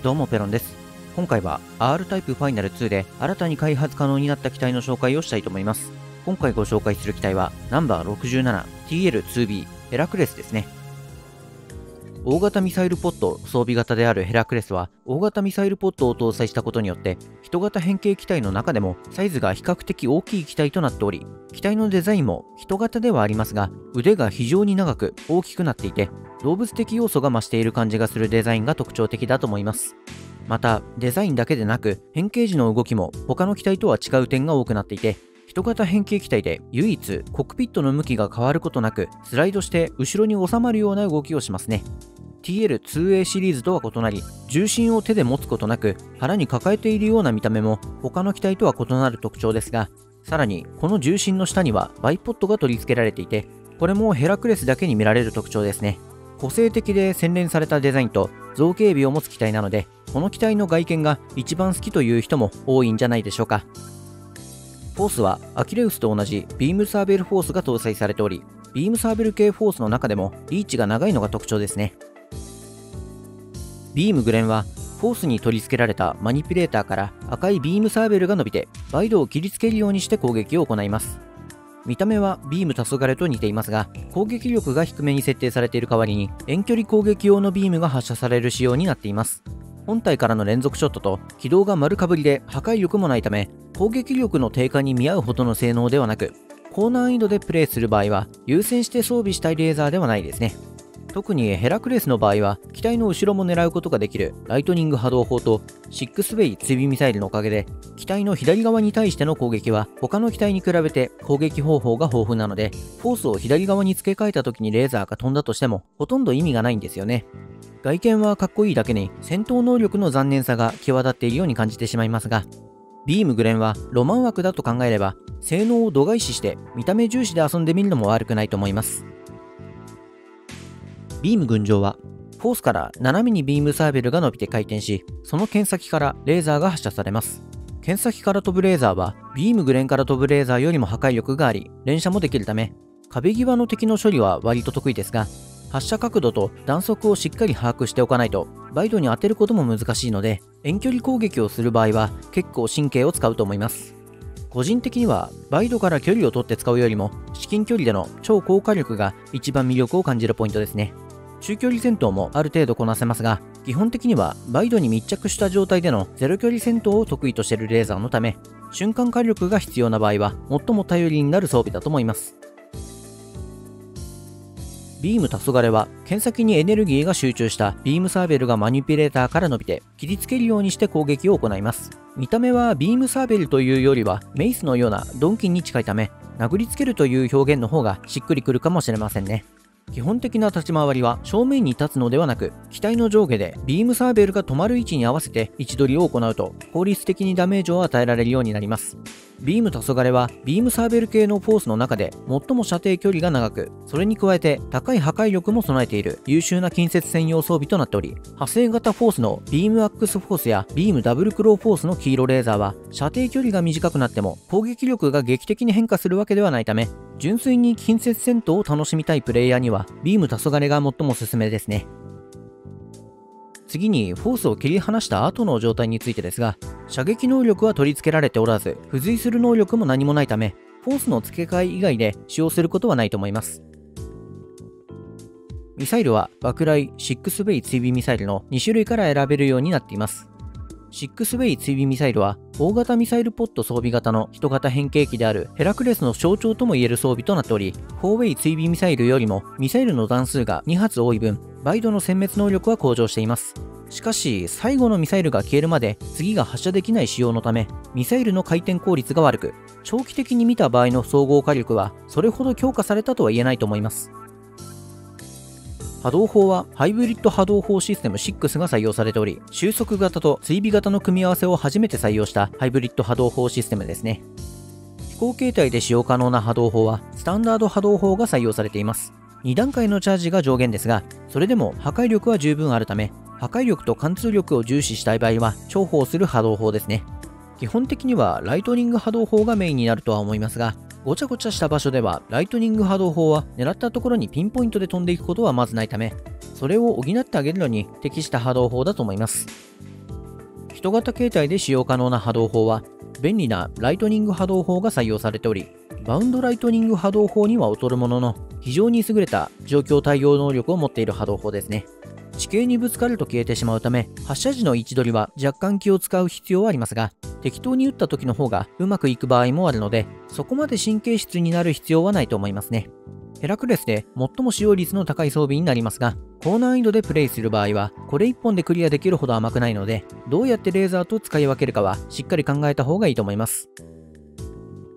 どうもペロンです。今回は R タイプファイナル2で新たに開発可能になった機体の紹介をしたいと思います。今回ご紹介する機体はナンバー 67TL2B ヘラクレスですね。大型ミサイルポット装備型であるヘラクレスは大型ミサイルポットを搭載したことによって人型変形機体の中でもサイズが比較的大きい機体となっており、機体のデザインも人型ではありますが腕が非常に長く大きくなっていて動物的要素が増している感じがするデザインが特徴的だと思います。またデザインだけでなく変形時の動きも他の機体とは違う点が多くなっていて、人型変形機体で唯一コックピットの向きが変わることなくスライドして後ろに収まるような動きをしますね。TL2A シリーズとは異なり重心を手で持つことなく腹に抱えているような見た目も他の機体とは異なる特徴ですが、さらにこの重心の下にはバイポッドが取り付けられていて、これもヘラクレスだけに見られる特徴ですね。個性的で洗練されたデザインと造形美を持つ機体なので、この機体の外見が一番好きという人も多いんじゃないでしょうか。フォースはアキレウスと同じビームサーベルフォースが搭載されており、ビームサーベル系フォースの中でもリーチが長いのが特徴ですね。ビームグレンはフォースに取り付けられたマニピュレーターから赤いビームサーベルが伸びてバイドを切りつけるようにして攻撃を行います。見た目はビーム黄昏と似ていますが、攻撃力が低めに設定されている代わりに遠距離攻撃用のビームが発射される仕様になっています。本体からの連続ショットと軌道が丸かぶりで破壊力もないため、攻撃力の低下に見合うほどの性能ではなく、高難易度でプレイする場合は優先して装備したいレーザーではないですね。特にヘラクレスの場合は機体の後ろも狙うことができるライトニング波動砲と6ウェイ追尾ミサイルのおかげで、機体の左側に対しての攻撃は他の機体に比べて攻撃方法が豊富なので、フォースを左側に付け替えた時にレーザーが飛んだとしてもほとんど意味がないんですよね。外見はかっこいいだけに戦闘能力の残念さが際立っているように感じてしまいますが、ビームグレンはロマン枠だと考えれば性能を度外視して見た目重視で遊んでみるのも悪くないと思います。ビーム群青はフォースから斜めにビームサーベルが伸びて回転し、その剣先からレーザーが発射されます。剣先から飛ぶレーザーはビームグレンから飛ぶレーザーよりも破壊力があり連射もできるため、壁際の敵の処理は割と得意ですが、発射角度と弾速をしっかり把握しておかないとバイドに当てることも難しいので、遠距離攻撃をする場合は結構神経を使うと思います。個人的にはバイドから距離を取って使うよりも至近距離での超高火力が一番魅力を感じるポイントですね。中距離戦闘もある程度こなせますが、基本的にはバイドに密着した状態でのゼロ距離戦闘を得意としているレーザーのため、瞬間火力が必要な場合は最も頼りになる装備だと思います。ビーム黄昏は剣先にエネルギーが集中したビームサーベルがマニピュレーターから伸びて切りつけるようにして攻撃を行います。見た目はビームサーベルというよりはメイスのような鈍器に近いため、殴りつけるという表現の方がしっくりくるかもしれませんね。基本的な立ち回りは正面に立つのではなく、機体の上下でビームサーベルが止まる位置に合わせて位置取りを行うと効率的にダメージを与えられるようになります。ビーム黄昏はビームサーベル系のフォースの中で最も射程距離が長く、それに加えて高い破壊力も備えている優秀な近接専用装備となっており、派生型フォースのビームアックスフォースやビームダブルクローフォースの黄色レーザーは射程距離が短くなっても攻撃力が劇的に変化するわけではないため、純粋に近接戦闘を楽しみたいプレイヤーにはビーム黄昏が最もおすすめですね。次にフォースを切り離した後の状態についてですが、射撃能力は取り付けられておらず付随する能力も何もないため、フォースの付け替え以外で使用することはないと思います。ミサイルは爆雷6ウェイ追尾ミサイルの2種類から選べるようになっています。6ウェイ追尾ミサイルは大型ミサイルポット装備型の人型変形機であるヘラクレスの象徴ともいえる装備となっており、4ウェイ追尾ミサイルよりもミサイルの弾数が2発多い分バイドの殲滅能力は向上しています。しかし最後のミサイルが消えるまで次が発射できない仕様のため、ミサイルの回転効率が悪く、長期的に見た場合の総合火力はそれほど強化されたとは言えないと思います。波動砲はハイブリッド波動砲システム6が採用されており、収束型と追尾型の組み合わせを初めて採用したハイブリッド波動砲システムですね。飛行形態で使用可能な波動砲はスタンダード波動砲が採用されています。2段階のチャージが上限ですが、それでも破壊力は十分あるため、破壊力と貫通力を重視したい場合は重宝する波動砲ですね。基本的にはライトニング波動砲がメインになるとは思いますが、ごちゃごちゃした場所ではライトニング波動砲は狙ったところにピンポイントで飛んでいくことはまずないため、それを補ってあげるのに適した波動砲だと思います。人型形態で使用可能な波動砲は、便利なライトニング波動砲が採用されており、バウンドライトニング波動砲には劣るものの、非常に優れた状況対応能力を持っている波動砲ですね。地形にぶつかると消えてしまうため、発射時の位置取りは若干気を使う必要はありますが、適当に撃った時の方がうまくいく場合もあるので、そこまで神経質になる必要はないと思いますね。ヘラクレスで最も使用率の高い装備になりますが、高難易度でプレイする場合は、これ1本でクリアできるほど甘くないので、どうやってレーザーと使い分けるかはしっかり考えた方がいいと思います。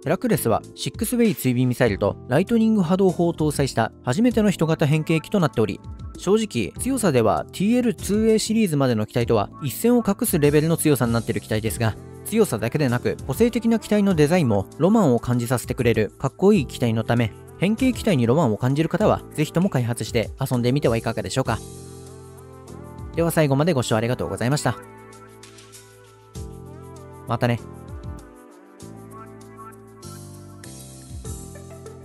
ヘラクレスは6ウェイ追尾ミサイルとライトニング波動砲を搭載した初めての人型変形機となっており、正直強さでは TL2A シリーズまでの機体とは一線を画すレベルの強さになっている機体ですが、強さだけでなく個性的な機体のデザインもロマンを感じさせてくれるかっこいい機体のため、変形機体にロマンを感じる方はぜひとも開発して遊んでみてはいかがでしょうか。では最後までご視聴ありがとうございました。またね。